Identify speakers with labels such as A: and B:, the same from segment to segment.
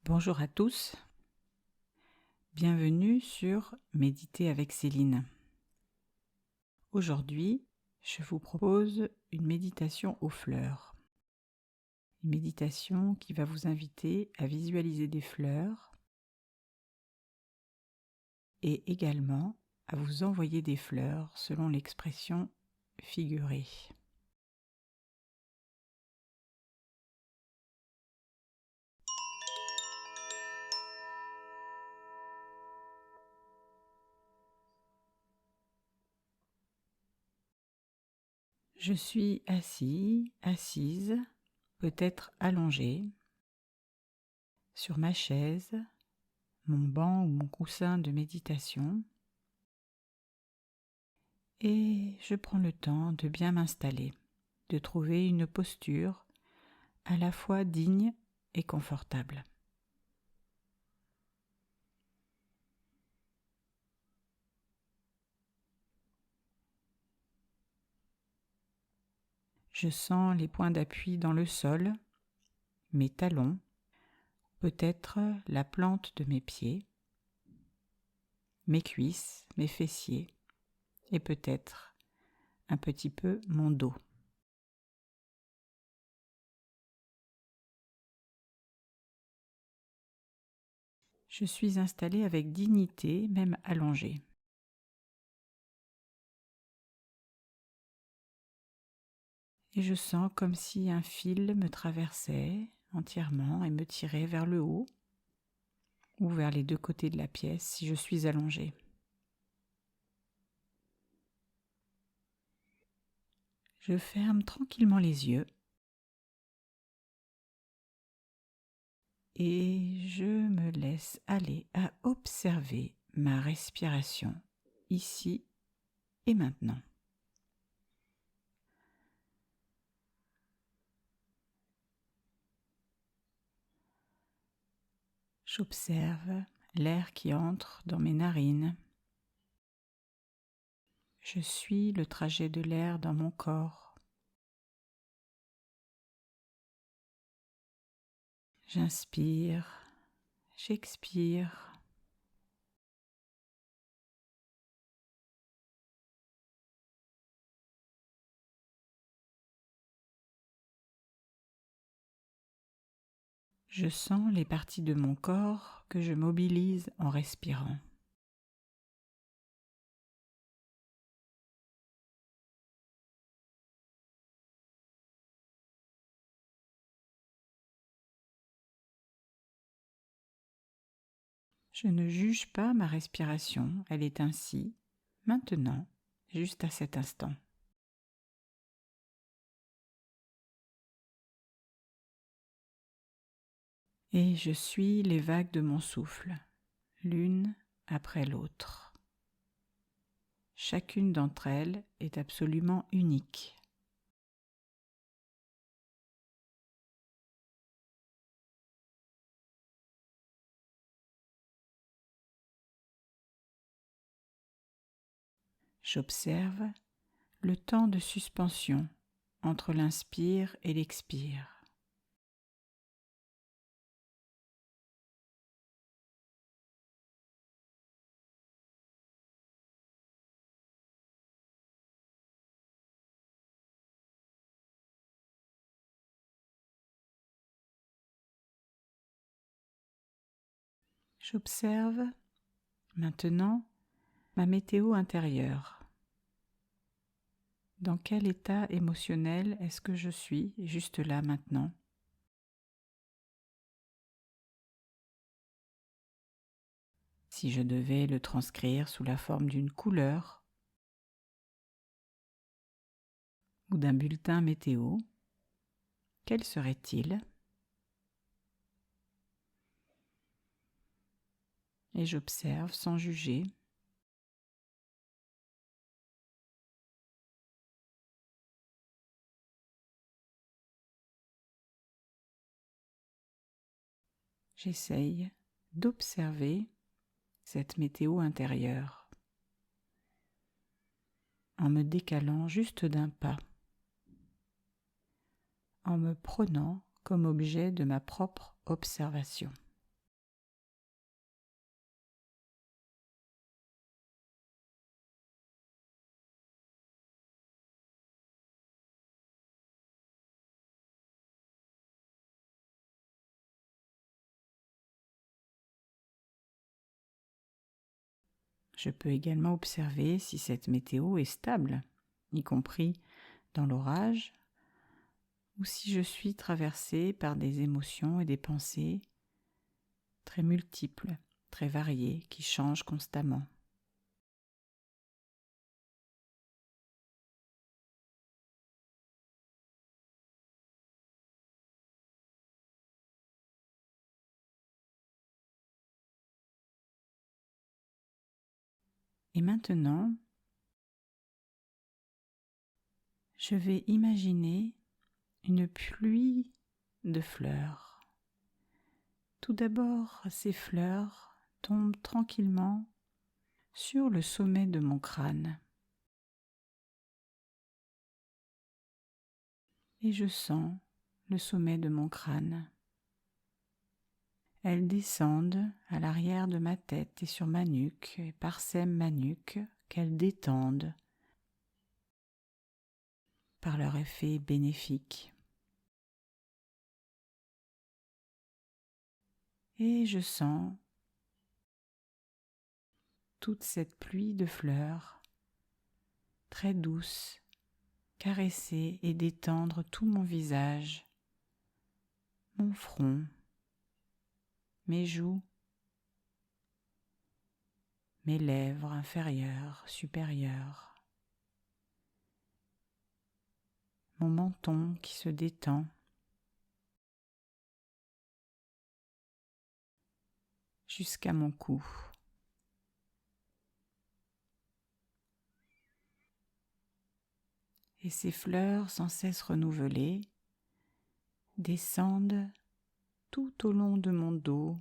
A: Bonjour à tous, bienvenue sur Méditer avec Céline. Aujourd'hui, je vous propose une méditation aux fleurs. Une méditation qui va vous inviter à visualiser des fleurs et également à vous envoyer des fleurs selon l'expression figurée. Je suis assise, peut-être allongée, sur ma chaise, mon banc ou mon coussin de méditation, et je prends le temps de bien m'installer, de trouver une posture à la fois digne et confortable. Je sens les points d'appui dans le sol, mes talons, peut-être la plante de mes pieds, mes cuisses, mes fessiers et peut-être un petit peu mon dos. Je suis installée avec dignité, même allongée. Et je sens comme si un fil me traversait entièrement et me tirait vers le haut ou vers les deux côtés de la pièce si je suis allongée. Je ferme tranquillement les yeux et je me laisse aller à observer ma respiration ici et maintenant. J'observe l'air qui entre dans mes narines. Je suis le trajet de l'air dans mon corps. J'inspire, j'expire. Je sens les parties de mon corps que je mobilise en respirant. Je ne juge pas ma respiration, elle est ainsi, maintenant, juste à cet instant. Et je suis les vagues de mon souffle, l'une après l'autre. Chacune d'entre elles est absolument unique. J'observe le temps de suspension entre l'inspire et l'expire. J'observe maintenant ma météo intérieure. Dans quel état émotionnel est-ce que je suis juste là maintenant ? Si je devais le transcrire sous la forme d'une couleur ou d'un bulletin météo, quel serait-il ? Et j'observe sans juger. J'essaye d'observer cette météo intérieure en me décalant juste d'un pas, en me prenant comme objet de ma propre observation. Je peux également observer si cette météo est stable, y compris dans l'orage, ou si je suis traversée par des émotions et des pensées très multiples, très variées, qui changent constamment. Et maintenant, je vais imaginer une pluie de fleurs. Tout d'abord, ces fleurs tombent tranquillement sur le sommet de mon crâne. Et je sens le sommet de mon crâne. Elles descendent à l'arrière de ma tête et sur ma nuque et parsèment ma nuque qu'elles détendent par leur effet bénéfique. Et je sens toute cette pluie de fleurs très douce caresser et détendre tout mon visage, mon front, mes joues, mes lèvres inférieures, supérieures, mon menton qui se détend, jusqu'à mon cou. Et ces fleurs sans cesse renouvelées descendent tout au long de mon dos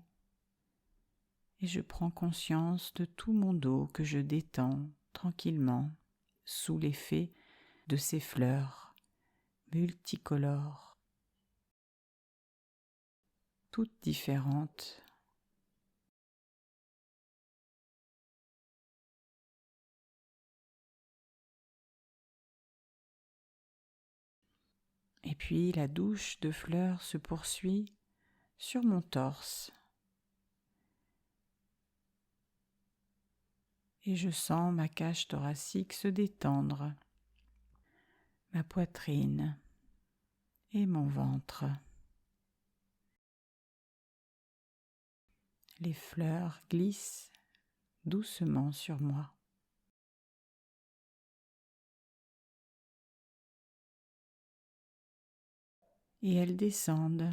A: et je prends conscience de tout mon dos que je détends tranquillement sous l'effet de ces fleurs multicolores, toutes différentes. Et puis la douche de fleurs se poursuit sur mon torse. Et je sens ma cage thoracique se détendre, ma poitrine et mon ventre. Les fleurs glissent doucement sur moi. Et elles descendent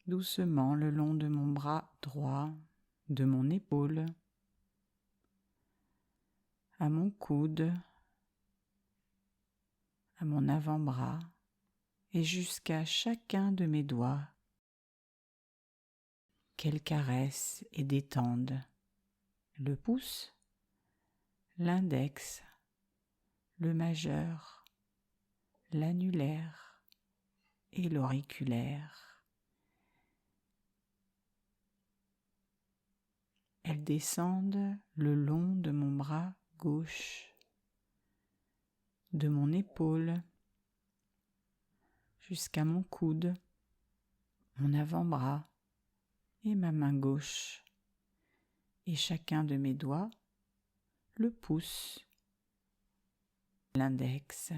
A: doucement le long de mon bras droit, de mon épaule, à mon coude, à mon avant-bras et jusqu'à chacun de mes doigts qu'elles caressent et détendent. Le pouce, l'index, le majeur, l'annulaire et l'auriculaire. Elles descendent le long de mon bras gauche, de mon épaule jusqu'à mon coude, mon avant-bras et ma main gauche, et chacun de mes doigts, le pouce, l'index,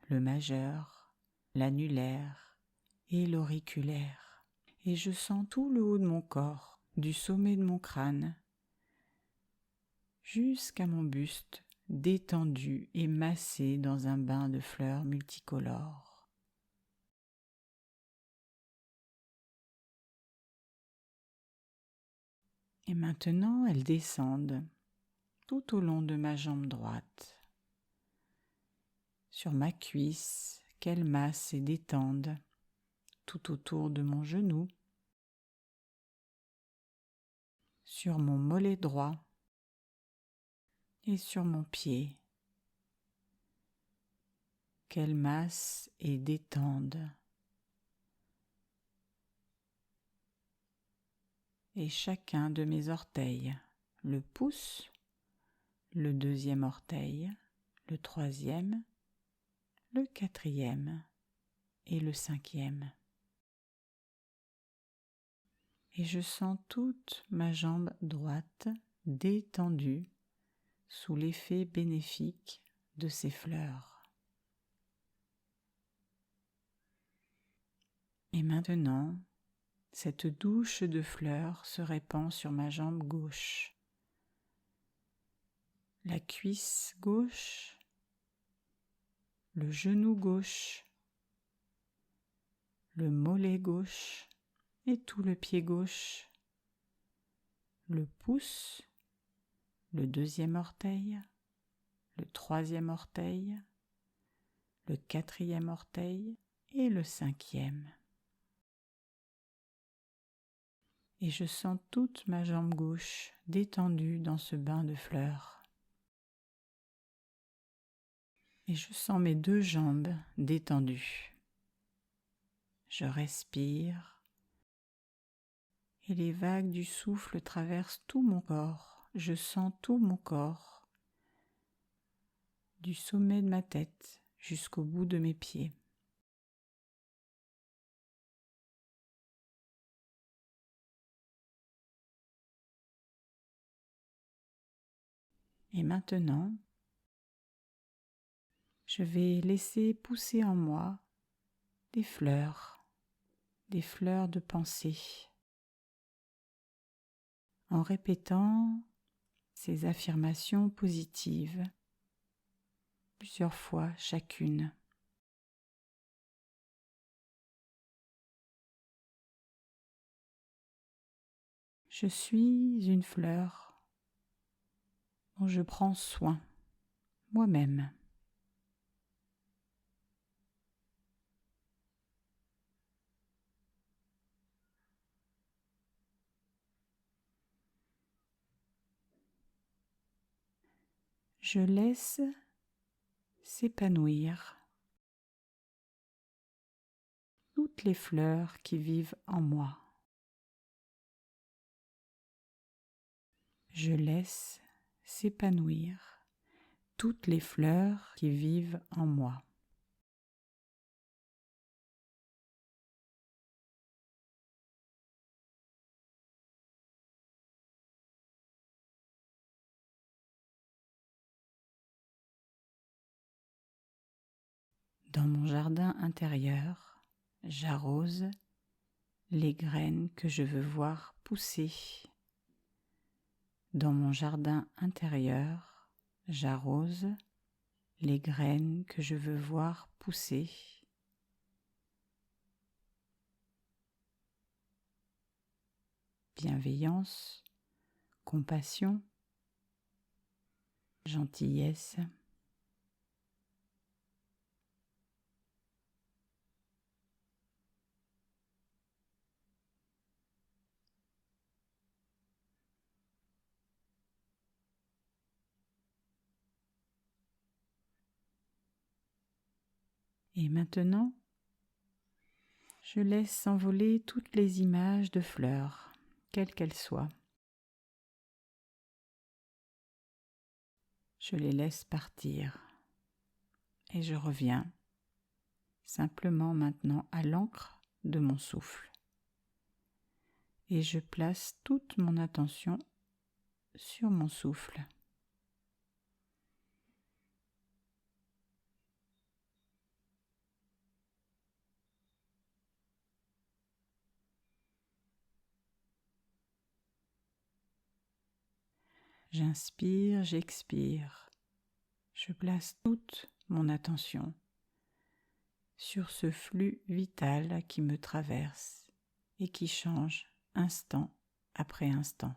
A: le majeur, l'annulaire et l'auriculaire. Et je sens tout le haut de mon corps, du sommet de mon crâne jusqu'à mon buste, détendu et massé dans un bain de fleurs multicolores. Et maintenant, elles descendent tout au long de ma jambe droite, sur ma cuisse, qu'elles massent et détendent, tout autour de mon genou, sur mon mollet droit et sur mon pied, qu'elles massent et détendent. Et chacun de mes orteils, le pouce, le deuxième orteil, le troisième, le 4e et le 5e. Et je sens toute ma jambe droite détendue sous l'effet bénéfique de ces fleurs. Et maintenant, cette douche de fleurs se répand sur ma jambe gauche, la cuisse gauche, le genou gauche, le mollet gauche et tout le pied gauche, le pouce, le 2e orteil, le 3e orteil, le 4e orteil et le 5e. Et je sens toute ma jambe gauche détendue dans ce bain de fleurs. Et je sens mes 2 jambes détendues. Je respire et les vagues du souffle traversent tout mon corps. Je sens tout mon corps, du sommet de ma tête jusqu'au bout de mes pieds. Et maintenant, je vais laisser pousser en moi des fleurs de pensée, en répétant ces affirmations positives plusieurs fois chacune. Je suis une fleur dont je prends soin moi-même. Je laisse s'épanouir toutes les fleurs qui vivent en moi. Je laisse s'épanouir toutes les fleurs qui vivent en moi. Dans mon jardin intérieur, j'arrose les graines que je veux voir pousser. Dans mon jardin intérieur, j'arrose les graines que je veux voir pousser. Bienveillance, compassion, gentillesse. Et maintenant, je laisse s'envoler toutes les images de fleurs, quelles qu'elles soient. Je les laisse partir et je reviens simplement maintenant à l'encre de mon souffle. Et je place toute mon attention sur mon souffle. J'inspire, j'expire. Je place toute mon attention sur ce flux vital qui me traverse et qui change instant après instant.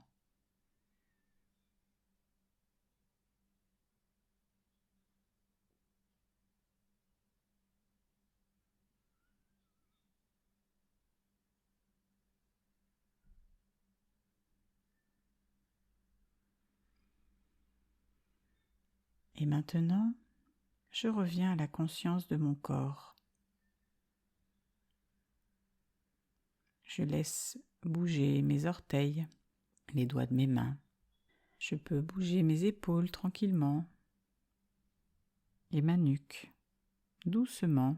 A: Et maintenant, je reviens à la conscience de mon corps. Je laisse bouger mes orteils, les doigts de mes mains. Je peux bouger mes épaules tranquillement et ma nuque doucement.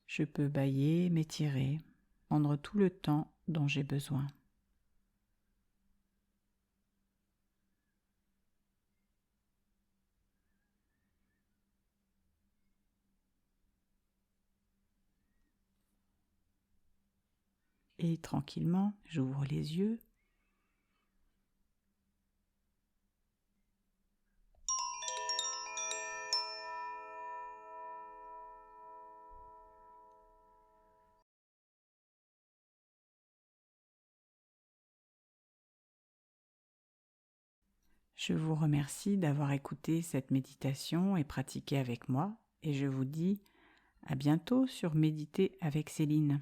A: Je peux bâiller, m'étirer, prendre tout le temps dont j'ai besoin. Et tranquillement, j'ouvre les yeux. Je vous remercie d'avoir écouté cette méditation et pratiqué avec moi, et je vous dis à bientôt sur Méditer avec Céline.